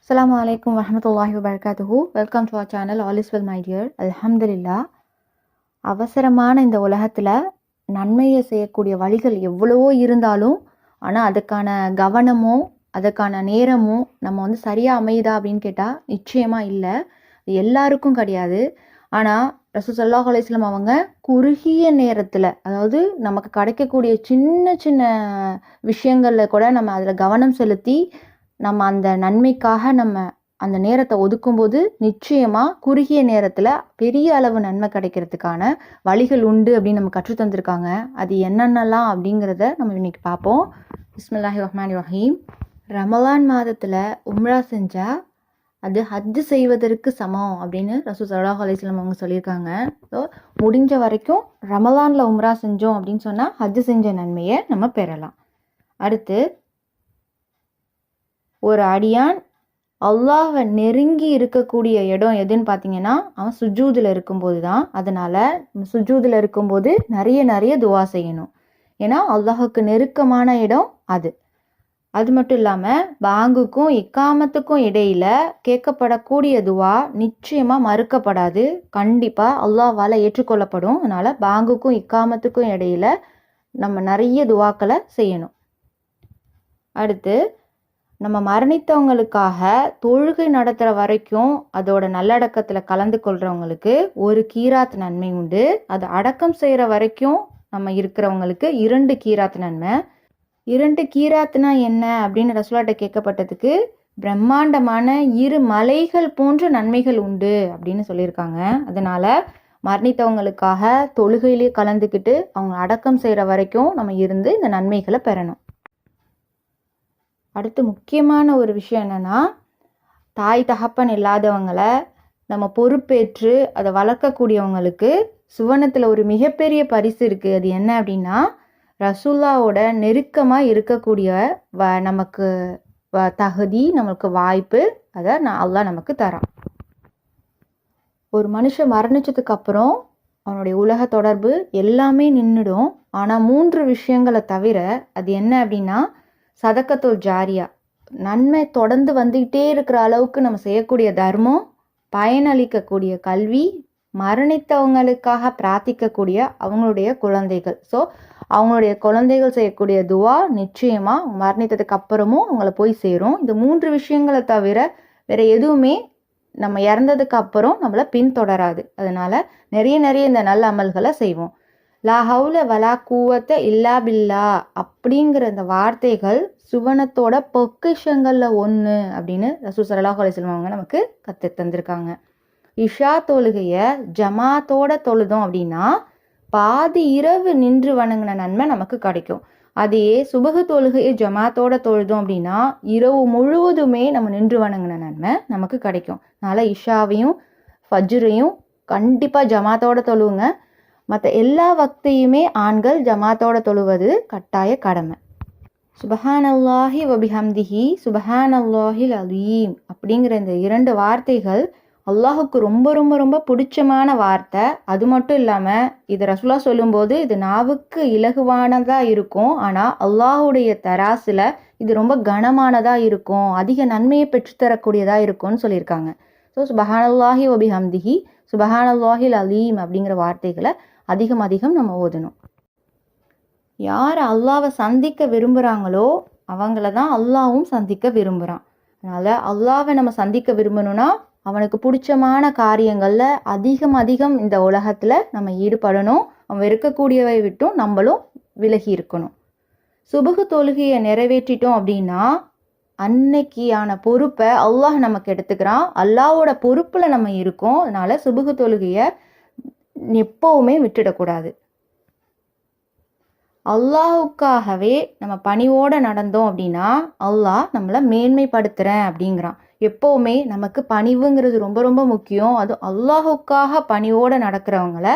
அஸ்ஸலாமு அலைக்கும் வரஹ்மத்துல்லாஹி வபரகாத்துஹு. Welcome to our channel. All is well my dear. அல்ஹம்துலில்லா. அவசரமான இந்த உலகத்தில் நன்மையை செய்யக்கூடிய வழிகள் எவ்வளவோ இருந்தாலும், ஆனால் அதுக்கான கவனமோ அதுக்கான நேரமோ நம்ம சரியாக அமையுதா அப்படின்னு கேட்டால் நிச்சயமாக இல்லை. இது எல்லாருக்கும் கிடையாது. ஆனால் ரசூல் ஸல்லல்லாஹு அலைஹி வஸல்லம் அவங்க குறுகிய நேரத்தில், அதாவது நமக்கு கிடைக்கக்கூடிய சின்ன சின்ன விஷயங்களில் கூட நம்ம அதில் கவனம் செலுத்தி நம்ம அந்த நன்மைக்காக நம்ம அந்த நேரத்தை ஒதுக்கும்போது நிச்சயமாக குறுகிய நேரத்தில் பெரிய அளவு நன்மை கிடைக்கிறதுக்கான வழிகள் உண்டு அப்படின்னு நம்ம கற்றுத்தந்திருக்காங்க. அது என்னென்னலாம் அப்படிங்கிறத நம்ம இன்னைக்கு பார்ப்போம். பிஸ்மில்லாஹி ரஹ்மானிர் ரஹீம். ரமலான் மாதத்தில் உம்ரா செஞ்சால் அது ஹஜ் செய்வதற்கு சமம் அப்படின்னு ரசூல் ஸல்லல்லாஹு அலைஹி வஸல்லம் அவங்க சொல்லியிருக்காங்க. ஸோ முடிஞ்ச வரைக்கும் ரமலானில் உம்ரா செஞ்சோம் அப்படின்னு சொன்னால் ஹஜ் செஞ்ச நன்மையை நம்ம பெறலாம். அடுத்து, ஒரு அடியான் அல்லாஹ்வை நெருங்கி இருக்கக்கூடிய இடம் எதுன்னு பார்த்தீங்கன்னா அவன் சுஜூதில் இருக்கும்போது தான். அதனால் சுஜூதில் இருக்கும்போது நிறைய துவா செய்யணும். ஏன்னா அல்லாஹுக்கு நெருக்கமான இடம் அது. அது மட்டும் இல்லாமல் பாங்குக்கும் இக்காமத்துக்கும் இடையில் கேட்கப்படக்கூடிய துவா நிச்சயமாக மறுக்கப்படாது. கண்டிப்பாக அல்லாஹ்வால் ஏற்றுக்கொள்ளப்படும். அதனால் பாங்குக்கும் இக்காமத்துக்கும் இடையில் நம்ம நிறைய துவாக்களை செய்யணும். அடுத்து, நம்ம மரணித்தவங்களுக்காக தொழுகை நடத்துகிற வரைக்கும் அதோட நல்லடக்கத்தில் கலந்து கொள்கிறவங்களுக்கு ஒரு கீராத் நன்மை உண்டு. அது அடக்கம் செய்கிற வரைக்கும் நம்ம இருக்கிறவங்களுக்கு 2 கீராத் நன்மை. 2 கீராத்னா என்ன அப்படின்னு ரசூலாட்ட கேட்கப்பட்டதுக்கு, பிரம்மாண்டமான 2 மலைகள் போன்ற நன்மைகள் உண்டு அப்படின்னு சொல்லியிருக்காங்க. அதனால் மரணித்தவங்களுக்காக தொழுகையிலே கலந்துக்கிட்டு அவங்க அடக்கம் செய்கிற வரைக்கும் நம்ம இருந்து இந்த நன்மைகளை பெறணும். அடுத்து முக்கியமான ஒரு விஷயம் என்னென்னா, தாய் தகப்பன் இல்லாதவங்களை நம்ம பொறுப்பேற்று அதை வளர்க்கக்கூடியவங்களுக்கு சுவனத்தில் ஒரு மிகப்பெரிய பரிசு இருக்குது. அது என்ன அப்படின்னா, ரசூல்லாவோட நெருக்கமாக இருக்கக்கூடிய நமக்கு தகுதி, நமக்கு வாய்ப்பு, அதை அல்லாஹ் நமக்கு தரான். ஒரு மனுஷன் மரணிச்சதுக்கு அப்புறம் அவனுடைய உலக தொடர்பு எல்லாமே நின்றுடும். ஆனால் 3 விஷயங்களை தவிர, அது என்ன அப்படின்னா, சதக்கத்துல் ஜாரியா, நன்மை தொடர்ந்து வந்துக்கிட்டே இருக்கிற அளவுக்கு நம்ம செய்யக்கூடிய தர்மம், பயனளிக்கக்கூடிய கல்வி, மரணித்தவங்களுக்காக பிரார்த்திக்கக்கூடிய அவங்களுடைய குழந்தைகள். ஸோ அவங்களுடைய குழந்தைகள் செய்யக்கூடிய துவா நிச்சயமாக மரணித்ததுக்கு அப்புறமும் அவங்கள போய் சேரும். இந்த 3 விஷயங்களை தவிர வேறு எதுவுமே நம்ம இறந்ததுக்கு அப்புறம் நம்மளை பின்தொடராது. அதனால் நிறைய இந்த நல்ல அமல்களை செய்வோம். லா ஹவுல வலா கூவத்த இல்லா பில்லா அப்படிங்கிற இந்த வார்த்தைகள் சுவனத்தோட பொக்கிஷங்களில் ஒன்று அப்படின்னு ரசூல் ஸல்லல்லாஹு அலைஹி வஸல்லம் அவங்க நமக்கு கற்று தந்திருக்காங்க. இஷா தொழுகையை ஜமாத்தோட தொழுதோம் அப்படின்னா பாதி இரவு நின்று வணங்கின நன்மை நமக்கு கிடைக்கும். அதே சுபஹு தொழுகையை ஜமாத்தோட தொழுதோம் அப்படின்னா இரவு முழுவதுமே நம்ம நின்று வணங்கின நன்மை நமக்கு கிடைக்கும். அதனால் இஷாவையும் ஃபஜ்ரையும் கண்டிப்பாக ஜமாத்தோட தொழுவுங்க. மற்ற எல்லா வக்தையுமே ஆண்கள் ஜமாத்தோட தொழுவது கட்டாய கடமை. சுபஹானல்லாஹி வபிஹம்திஹி சுபஹானல்லாஹில் அலீம் அப்படிங்கிற இந்த 2 வார்த்தைகள் அல்லாஹுக்கு ரொம்ப பிடிச்சமான வார்த்தை. அது மட்டும் இல்லாமல் இது ரசூலா சொல்லும்போது இது நாவுக்கு இலகுவானதாக இருக்கும். ஆனால் அல்லாஹுடைய தராசில் இது ரொம்ப கனமானதாக இருக்கும், அதிக நன்மையை பெற்றுத்தரக்கூடியதாக இருக்கும்னு சொல்லியிருக்காங்க. ஸோ சுபஹானல்லாஹி வபிஹம்திஹி சுபஹானல்லாஹில் அலீம் அப்படிங்கிற வார்த்தைகளை அதிகம் நம்ம ஓதணும். யார் அல்லாவை சந்திக்க விரும்புகிறாங்களோ அவங்கள தான் அல்லாவும் சந்திக்க விரும்புகிறான். அதனால் அல்லாவை நம்ம சந்திக்க விரும்பணும்னா அவனுக்கு பிடிச்சமான காரியங்களில் அதிகம் இந்த உலகத்தில் நம்ம ஈடுபடணும். அவன் வெறுக்கக்கூடியவை விட்டும் நம்மளும் விலகி இருக்கணும். சுபஹு தொழுகையை நிறைவேற்றிட்டோம் அப்படின்னா அன்னைக்கான பொறுப்பை அல்லாஹ் நமக்கு எடுத்துக்கிறான். அல்லாவோட பொறுப்பில் நம்ம இருக்கோம். அதனால் சுபஹு தொழுகையை எப்போவுமே விட்டுடக்கூடாது. அல்லாஹுக்காகவே நம்ம பணிவோடு நடந்தோம் அப்படின்னா அல்லாஹ் நம்மளை மேன்மைப்படுத்துகிறேன் அப்படிங்கிறான். எப்போவுமே நமக்கு பணிவுங்கிறது ரொம்ப முக்கியம். அது அல்லாஹுக்காக பணிவோடு நடக்கிறவங்கள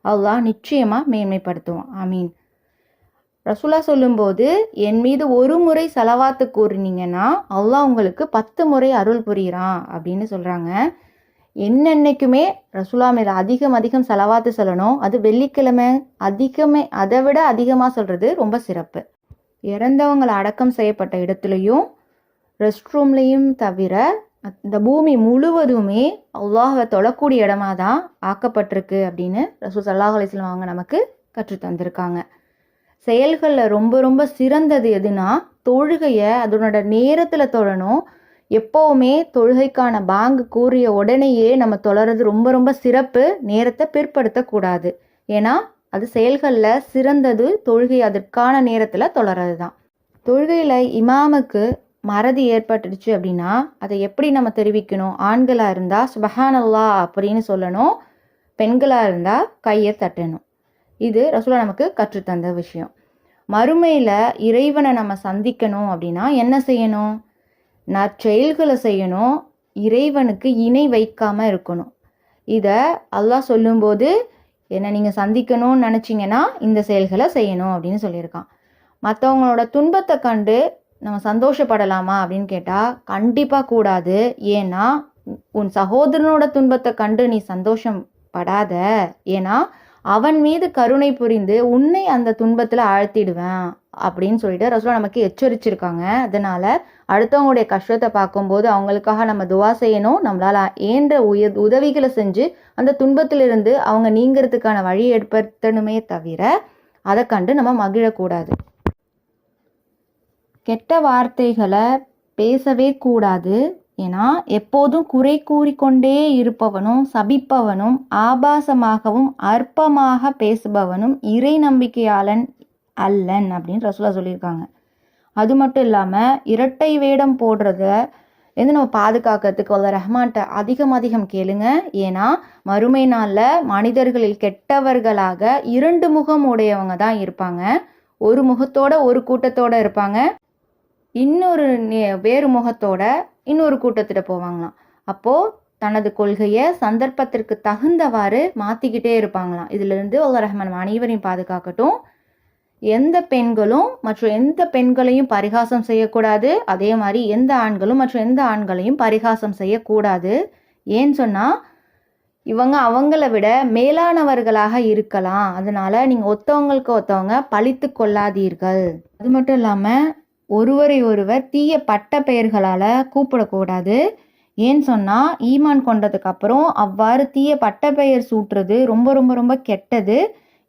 அல்லாஹ் நிச்சயமாக மேன்மைப்படுத்துவான். ஆமீன். ரசூலா சொல்லும்போது, என் மீது ஒரு முறை சலவாத்து கூறினீங்கன்னா அல்லாஹ் உங்களுக்கு 10 முறை அருள் புரிகிறான் அப்படின்னு சொல்கிறாங்க. என்னென்னைக்குமே ரசூலா மேலே அதிகம் சலவாத்து சொல்லணும். அது வெள்ளிக்கிழமை அதை விட அதிகமாக சொல்கிறது ரொம்ப சிறப்பு. இறந்தவங்களை அடக்கம் செய்யப்பட்ட இடத்துலையும் ரெஸ்ட் ரூம்லேயும் தவிர இந்த பூமி முழுவதுமே அல்லாஹ்வை தொழக்கூடிய இடமா தான் ஆக்கப்பட்டிருக்கு அப்படின்னு ரசூல் ஸல்லல்லாஹு அலைஹி வஸல்லம் அவங்க நமக்கு கற்றுத் தந்திருக்காங்க. செயல்களில் ரொம்ப ரொம்ப சிறந்தது எதுனா தொழுகையை அதனோட நேரத்தில் தொழணும். எப்போவுமே தொழுகைக்கான பாங்கு கூறிய உடனேயே நம்ம தொழறது ரொம்ப ரொம்ப சிறப்பு. நேரத்தை பிற்படுத்தக்கூடாது. ஏன்னா அது செயல்களில் சிறந்தது தொழுகை அதற்கான நேரத்தில் தொழறது தான். தொழுகையில் இமாமுக்கு மறதி ஏற்பட்டுடுச்சு அப்படின்னா அதை எப்படி நம்ம தெரிவிக்கணும்? ஆண்களாக இருந்தால் சுபஹானல்லாஹ் அப்படின்னு சொல்லணும். பெண்களாக இருந்தால் கையை தட்டணும். இது ரசூலா நமக்கு கற்றுத்தந்த விஷயம். மறுமையில் இறைவனை நம்ம சந்திக்கணும் அப்படின்னா என்ன செய்யணும்? நற்செயல்களை செய்யணும். இறைவனுக்கு இணை வைக்காமல் இருக்கணும். இதை அல்லாஹ் சொல்லும்போது என்னை நீங்கள் சந்திக்கணும்னு நினச்சிங்கன்னா இந்த செயல்களை செய்யணும் அப்படின்னு சொல்லியிருக்கான். மற்றவங்களோட துன்பத்தை கண்டு நம்ம சந்தோஷப்படலாமா அப்படின்னு கேட்டால் கண்டிப்பாக கூடாது. ஏன்னா உன் சகோதரனோட துன்பத்தை கண்டு நீ சந்தோஷப்படாத. ஏன்னா அவன் மீது கருணை புரிந்து உன்னை அந்த துன்பத்தில் ஆழ்த்திடுவேன் அப்படின்னு சொல்லிட்டு ரசூலா நமக்கு எச்சரிச்சிருக்காங்க. அதனால் அடுத்தவங்களுடைய கஷ்டத்தை பார்க்கும்போது அவங்களுக்காக நம்ம துவா செய்யணும். நம்மளால் ஏன்ற உதவிகளை செஞ்சு அந்த துன்பத்திலிருந்து அவங்க நீங்கிறதுக்கான வழி ஏற்படுத்தணுமே தவிர அதை கண்டு நம்ம மகிழக்கூடாது. கெட்ட வார்த்தைகளை பேசவே கூடாது. ஏன்னா எப்போதும் குறை கூறிக்கொண்டே இருப்பவனும் சபிப்பவனும் ஆபாசமாகவும் அற்பமாக பேசுபவனும் இறை நம்பிக்கையாளன் அல்லன் அப்படின்னு ரசூலா சொல்லியிருக்காங்க. அது மட்டும் இல்லாமல் இரட்டை வேடம் போடுறத நம்ம பாதுகாக்கிறதுக்கு அல்ல ரஹ்மான்ட்ட அதிகம் கேளுங்க. ஏன்னா மறுமை நாளில் மனிதர்களில் கெட்டவர்களாக 2 முகம் உடையவங்க தான் இருப்பாங்க. ஒரு முகத்தோட ஒரு கூட்டத்தோட இருப்பாங்க. இன்னொரு வேறு முகத்தோட இன்னொரு கூட்டத்திட்ட போவாங்களாம். அப்போது தனது கொள்கையை சந்தர்ப்பத்திற்கு தகுந்தவாறு மாற்றிக்கிட்டே இருப்பாங்களாம். இதிலிருந்து அல்லாஹ் ரஹ்மான் அனைவரையும் பாதுகாக்கட்டும். எந்த பெண்களும் மற்றும் எந்த பெண்களையும் பரிகாசம் செய்யக்கூடாது. அதே மாதிரி எந்த ஆண்களும் மற்றும் எந்த ஆண்களையும் பரிகாசம் செய்யக்கூடாது. ஏன்னு சொன்னால் இவங்க அவங்கள விட மேலானவர்களாக இருக்கலாம். அதனால் நீங்கள் ஒருத்தவங்க பழித்து கொள்ளாதீர்கள். அது மட்டும் இல்லாமல் ஒருவரை ஒருவர் தீய பட்ட பெயர்களால் கூப்பிடக்கூடாது. ஏன்னு சொன்னால் ஈமான் கொண்டதுக்கப்புறம் அவ்வாறு தீய பட்ட பெயர் சூட்டுறது ரொம்ப ரொம்ப ரொம்ப கெட்டது.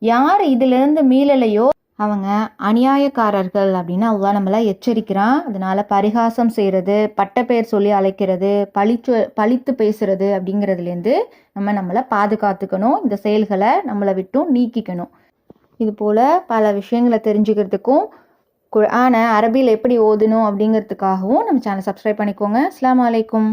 யார் இதிலிருந்து மீளலையோ அவங்க அநியாயக்காரர்கள் அப்படின்னு அல்லாஹ் நம்மளை எச்சரிக்கிறான். அதனால் பரிகாசம் செய்கிறது, பட்ட பெயர் சொல்லி அழைக்கிறது, பழித்து பேசுறது அப்படிங்கிறதுலேருந்து நம்மளை பாதுகாத்துக்கணும். இந்த செயல்களை நம்மளை விட்டும் நீக்கிக்கணும். இது போல் பல விஷயங்களை தெரிஞ்சுக்கிறதுக்கும் குர்ஆனை அரபியில் எப்படி ஓதணும் அப்படிங்கிறதுக்காகவும் நம்ம சேனலை சப்ஸ்கிரைப் பண்ணிக்கோங்க. அஸ்ஸலாமு அலைக்கும்.